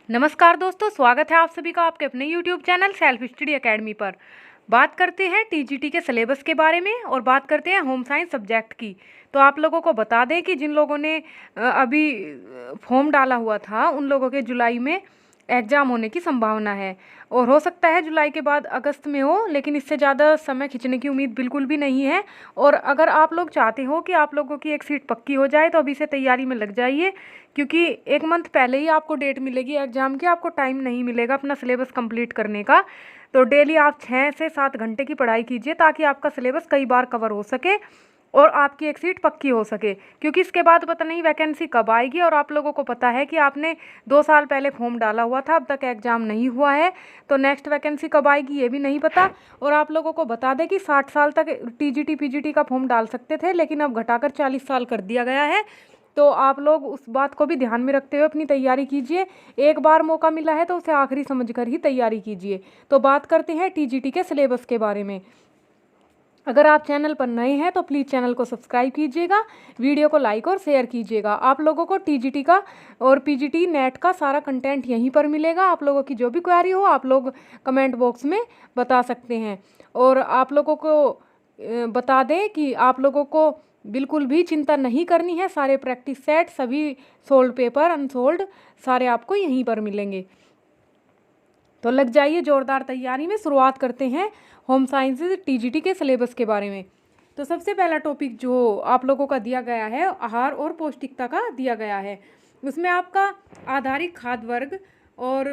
नमस्कार दोस्तों, स्वागत है आप सभी का आपके अपने YouTube channel self study academy पर। बात करते हैं टीजीटी के सिलेबस के बारे में और बात करते हैं होम साइंस सब्जेक्ट की। तो आप लोगों को बता दें कि जिन लोगों ने अभी फॉर्म डाला हुआ था उन लोगों के जुलाई में एग्ज़ाम होने की संभावना है और हो सकता है जुलाई के बाद अगस्त में हो, लेकिन इससे ज़्यादा समय खिंचने की उम्मीद बिल्कुल भी नहीं है। और अगर आप लोग चाहते हो कि आप लोगों की एक सीट पक्की हो जाए तो अभी से तैयारी में लग जाइए, क्योंकि एक मंथ पहले ही आपको डेट मिलेगी एग्ज़ाम की। आपको टाइम नहीं मिलेगा अपना सिलेबस कंप्लीट करने का। तो डेली आप 6 से 7 घंटे की पढ़ाई कीजिए ताकि आपका सिलेबस कई बार कवर हो सके और आपकी एक सीट पक्की हो सके, क्योंकि इसके बाद पता नहीं वैकेंसी कब आएगी। और आप लोगों को पता है कि आपने 2 साल पहले फॉर्म डाला हुआ था, अब तक एग्ज़ाम नहीं हुआ है, तो नेक्स्ट वैकेंसी कब आएगी ये भी नहीं पता। और आप लोगों को बता दें कि 60 साल तक टीजीटी पीजीटी का फॉर्म डाल सकते थे, लेकिन अब घटाकर 40 साल कर दिया गया है। तो आप लोग उस बात को भी ध्यान में रखते हुए अपनी तैयारी कीजिए। एक बार मौका मिला है तो उसे आखिरी समझकर ही तैयारी कीजिए। तो बात करते हैं टीजीटी के सिलेबस के बारे में। अगर आप चैनल पर नए हैं तो प्लीज़ चैनल को सब्सक्राइब कीजिएगा, वीडियो को लाइक और शेयर कीजिएगा। आप लोगों को टीजीटी का और पीजीटी नेट का सारा कंटेंट यहीं पर मिलेगा। आप लोगों की जो भी क्वेरी हो आप लोग कमेंट बॉक्स में बता सकते हैं। और आप लोगों को बता दें कि आप लोगों को बिल्कुल भी चिंता नहीं करनी है। सारे प्रैक्टिस सेट, सभी सोल्ड पेपर, अनसोल्ड, सारे आपको यहीं पर मिलेंगे। तो लग जाइए जोरदार तैयारी में। शुरुआत करते हैं होम साइंसेज टीजीटी के सिलेबस के बारे में। तो सबसे पहला टॉपिक जो आप लोगों का दिया गया है आहार और पौष्टिकता का दिया गया है। उसमें आपका आधारिक खाद्य वर्ग और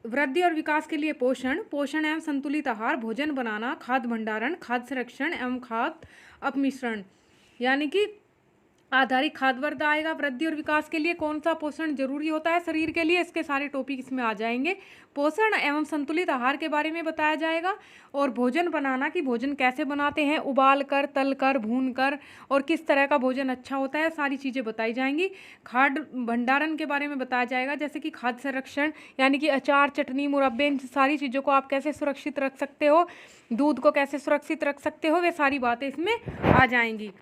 वृद्धि और विकास के लिए पोषण एवं संतुलित आहार, भोजन बनाना, खाद्य भंडारण, खाद्य संरक्षण एवं खाद्य अपमिश्रण, यानी कि आधारिक खाद्य वर्ग आएगा। वृद्धि और विकास के लिए कौन सा पोषण जरूरी होता है शरीर के लिए, इसके सारे टॉपिक इसमें आ जाएंगे। पोषण एवं संतुलित आहार के बारे में बताया जाएगा। और भोजन बनाना कि भोजन कैसे बनाते हैं, उबाल कर, तल कर, भून कर, और किस तरह का भोजन अच्छा होता है, सारी चीज़ें बताई जाएंगी। खाद्य भंडारण के बारे में बताया जाएगा, जैसे कि खाद्य संरक्षण यानी कि अचार, चटनी, मुरब्बे, इन सारी चीज़ों को आप कैसे सुरक्षित रख सकते हो, दूध को कैसे सुरक्षित रख सकते हो, वे सारी बातें इसमें आ जाएंगी।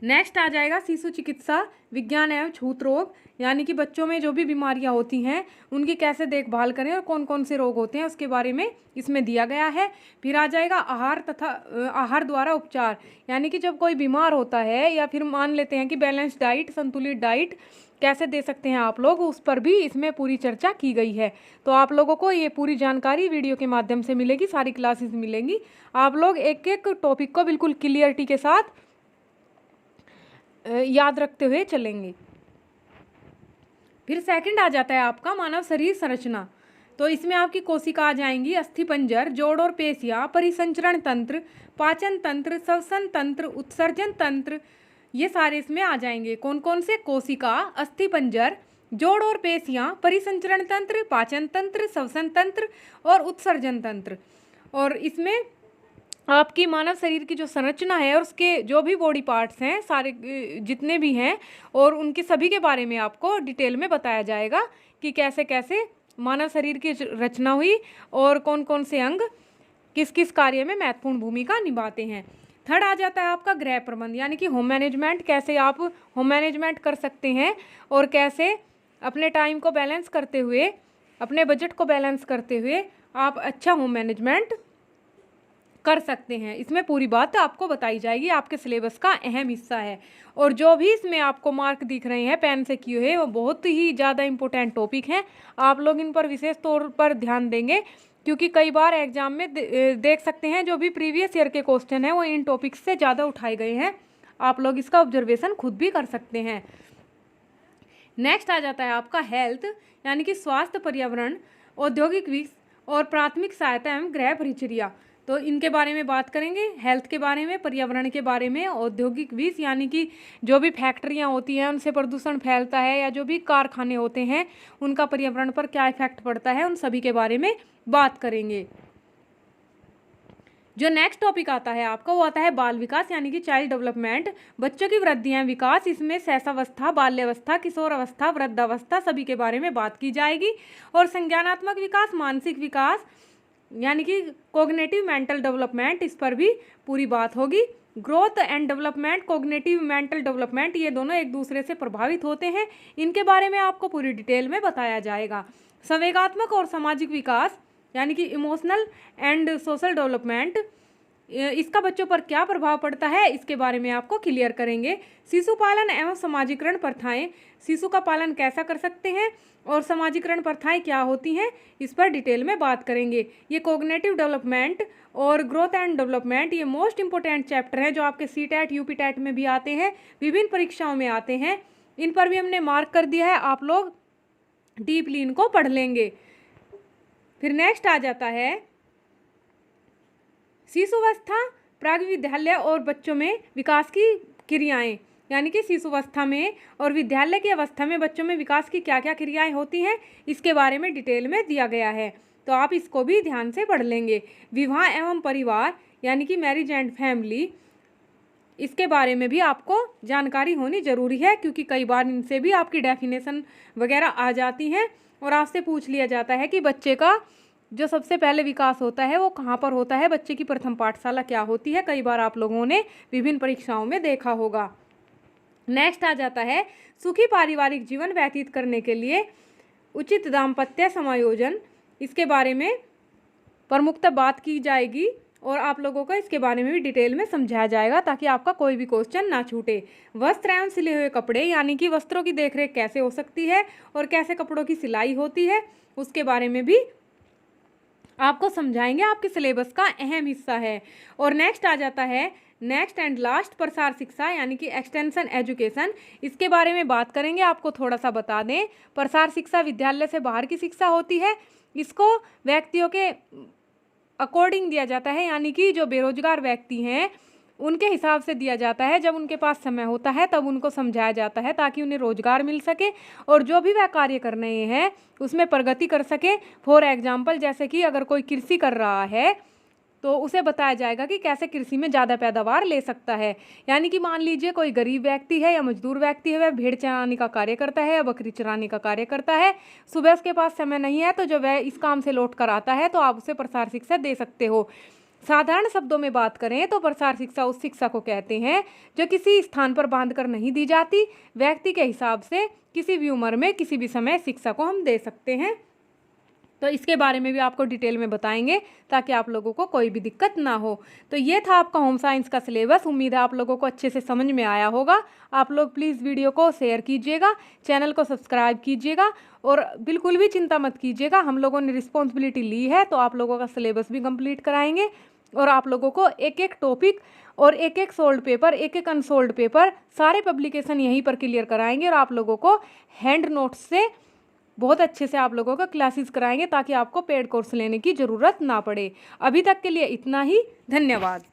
नेक्स्ट आ जाएगा शिशु चिकित्सा विज्ञान एवं छूत रोग, यानी कि बच्चों में जो भी बीमारियां होती हैं उनकी कैसे देखभाल करें और कौन कौन से रोग होते हैं उसके बारे में इसमें दिया गया है। फिर आ जाएगा आहार तथा आहार द्वारा उपचार, यानी कि जब कोई बीमार होता है या फिर मान लेते हैं कि बैलेंस डाइट, संतुलित डाइट कैसे दे सकते हैं आप लोग, उस पर भी इसमें पूरी चर्चा की गई है। तो आप लोगों को ये पूरी जानकारी वीडियो के माध्यम से मिलेगी, सारी क्लासेस मिलेंगी। आप लोग एक एक टॉपिक को बिल्कुल क्लियरिटी के साथ याद रखते हुए चलेंगे। फिर सेकंड आ जाता है आपका मानव शरीर संरचना। तो इसमें आपकी कोशिका आ जाएंगी, अस्थिपंजर, जोड़ और पेशियां, परिसंचरण तंत्र, पाचन तंत्र, श्वसन तंत्र, उत्सर्जन तंत्र, ये सारे इसमें आ जाएंगे। कौन कौन से? कोशिका, अस्थिपंजर, जोड़ और पेशियां, परिसंचरण तंत्र, पाचन तंत्र, श्वसन तंत्र और उत्सर्जन तंत्र। और इसमें आपकी मानव शरीर की जो संरचना है और उसके जो भी बॉडी पार्ट्स हैं सारे जितने भी हैं और उनके सभी के बारे में आपको डिटेल में बताया जाएगा कि कैसे कैसे मानव शरीर की रचना हुई और कौन कौन से अंग किस किस कार्य में महत्वपूर्ण भूमिका निभाते हैं। थर्ड आ जाता है आपका गृह प्रबंध, यानी कि होम मैनेजमेंट, कैसे आप होम मैनेजमेंट कर सकते हैं और कैसे अपने टाइम को बैलेंस करते हुए, अपने बजट को बैलेंस करते हुए आप अच्छा होम मैनेजमेंट कर सकते हैं। इसमें पूरी बात आपको बताई जाएगी, आपके सिलेबस का अहम हिस्सा है। और जो भी इसमें आपको मार्क दिख रहे हैं पेन से किए हुए, वो बहुत ही ज़्यादा इंपॉर्टेंट टॉपिक हैं। आप लोग इन पर विशेष तौर पर ध्यान देंगे, क्योंकि कई बार एग्जाम में देख सकते हैं जो भी प्रीवियस ईयर के क्वेश्चन हैं वो इन टॉपिक्स से ज़्यादा उठाए गए हैं। आप लोग इसका ऑब्जर्वेशन खुद भी कर सकते हैं। नेक्स्ट आ जाता है आपका हेल्थ, यानी कि स्वास्थ्य, पर्यावरण, औद्योगिक विकास और प्राथमिक सहायता एवं गृह परिचर्या। तो इनके बारे में बात करेंगे, हेल्थ के बारे में, पर्यावरण के बारे में, औद्योगिक विकास यानी कि जो भी फैक्ट्रियां होती हैं उनसे प्रदूषण फैलता है, या जो भी कारखाने होते हैं उनका पर्यावरण पर क्या इफेक्ट पड़ता है, उन सभी के बारे में बात करेंगे। जो नेक्स्ट टॉपिक आता है आपका वो आता है बाल विकास, यानी कि चाइल्ड डेवलपमेंट, बच्चों की वृद्धि एवं विकास। इसमें शैशवावस्था, बाल्यावस्था, किशोरावस्था, वृद्धावस्था सभी के बारे में बात की जाएगी। और संज्ञानात्मक विकास, मानसिक विकास यानी कि कोग्निटिव मेंटल डेवलपमेंट, इस पर भी पूरी बात होगी। Growth and development, cognitive mental development, ये दोनों एक दूसरे से प्रभावित होते हैं। इनके बारे में आपको पूरी डिटेल में बताया जाएगा। संवेगात्मक और सामाजिक विकास यानी कि इमोशनल एंड सोशल डेवलपमेंट, इसका बच्चों पर क्या प्रभाव पड़ता है इसके बारे में आपको क्लियर करेंगे। शिशु पालन एवं समाजीकरण प्रथाएं, शिशु का पालन कैसा कर सकते हैं और समाजीकरण प्रथाएं क्या होती हैं, इस पर डिटेल में बात करेंगे। ये कॉग्निटिव डेवलपमेंट और ग्रोथ एंड डेवलपमेंट, ये मोस्ट इंपॉर्टेंट चैप्टर हैं जो आपके सीटेट यूपीटेट में भी आते हैं, विभिन्न परीक्षाओं में आते हैं। इन पर भी हमने मार्क कर दिया है, आप लोग डीपली इनको पढ़ लेंगे। फिर नेक्स्ट आ जाता है शिशुवस्था, प्राग विद्यालय और बच्चों में विकास की क्रियाएं, यानी कि शिशुवस्था में और विद्यालय की अवस्था में बच्चों में विकास की क्या क्या क्रियाएं होती हैं, इसके बारे में डिटेल में दिया गया है, तो आप इसको भी ध्यान से पढ़ लेंगे। विवाह एवं परिवार यानी कि मैरिज एंड फैमिली, इसके बारे में भी आपको जानकारी होनी ज़रूरी है, क्योंकि कई बार इनसे भी आपकी डेफिनेशन वगैरह आ जाती हैं और आपसे पूछ लिया जाता है कि बच्चे का जो सबसे पहले विकास होता है वो कहाँ पर होता है, बच्चे की प्रथम पाठशाला क्या होती है, कई बार आप लोगों ने विभिन्न परीक्षाओं में देखा होगा। नेक्स्ट आ जाता है सुखी पारिवारिक जीवन व्यतीत करने के लिए उचित दाम्पत्य समायोजन, इसके बारे में प्रमुखतः बात की जाएगी और आप लोगों को इसके बारे में भी डिटेल में समझाया जाएगा ताकि आपका कोई भी क्वेश्चन ना छूटे। वस्त्र एवं सिले हुए कपड़े, यानी कि वस्त्रों की देखरेख कैसे हो सकती है और कैसे कपड़ों की सिलाई होती है, उसके बारे में भी आपको समझाएंगे, आपके सिलेबस का अहम हिस्सा है। और नेक्स्ट आ जाता है नेक्स्ट एंड लास्ट प्रसार शिक्षा यानी कि एक्सटेंशन एजुकेशन, इसके बारे में बात करेंगे। आपको थोड़ा सा बता दें, प्रसार शिक्षा विद्यालय से बाहर की शिक्षा होती है, इसको व्यक्तियों के अकॉर्डिंग दिया जाता है, यानी कि जो बेरोजगार व्यक्ति हैं उनके हिसाब से दिया जाता है। जब उनके पास समय होता है तब उनको समझाया जाता है ताकि उन्हें रोजगार मिल सके और जो भी वह कार्य कर रहे हैं उसमें प्रगति कर सके। फॉर एग्जाम्पल, जैसे कि अगर कोई कृषि कर रहा है तो उसे बताया जाएगा कि कैसे कृषि में ज़्यादा पैदावार ले सकता है। यानी कि मान लीजिए कोई गरीब व्यक्ति है या मजदूर व्यक्ति है, वह भेड़ चराने का कार्य करता है या बकरी चराने का कार्य करता है, सुबह उसके पास समय नहीं है, तो जब वह इस काम से लौट कर आता है तो आप उसे प्रसार शिक्षा दे सकते हो। साधारण शब्दों में बात करें तो प्रसार शिक्षा उस शिक्षा को कहते हैं जो किसी स्थान पर बांधकर नहीं दी जाती, व्यक्ति के हिसाब से किसी भी उम्र में किसी भी समय शिक्षा को हम दे सकते हैं। तो इसके बारे में भी आपको डिटेल में बताएंगे ताकि आप लोगों को कोई भी दिक्कत ना हो। तो ये था आपका होम साइंस का सिलेबस, उम्मीद है आप लोगों को अच्छे से समझ में आया होगा। आप लोग प्लीज़ वीडियो को शेयर कीजिएगा, चैनल को सब्सक्राइब कीजिएगा और बिल्कुल भी चिंता मत कीजिएगा, हम लोगों ने रिस्पॉन्सिबिलिटी ली है तो आप लोगों का सिलेबस भी कंप्लीट कराएंगे और आप लोगों को एक एक टॉपिक और एक एक सोल्ड पेपर, एक एक अनसोल्ड पेपर, सारे पब्लिकेशन यहीं पर क्लियर कराएंगे और आप लोगों को हैंड नोट्स से बहुत अच्छे से आप लोगों का क्लासेस कराएंगे ताकि आपको पेड कोर्स लेने की ज़रूरत ना पड़े। अभी तक के लिए इतना ही, धन्यवाद।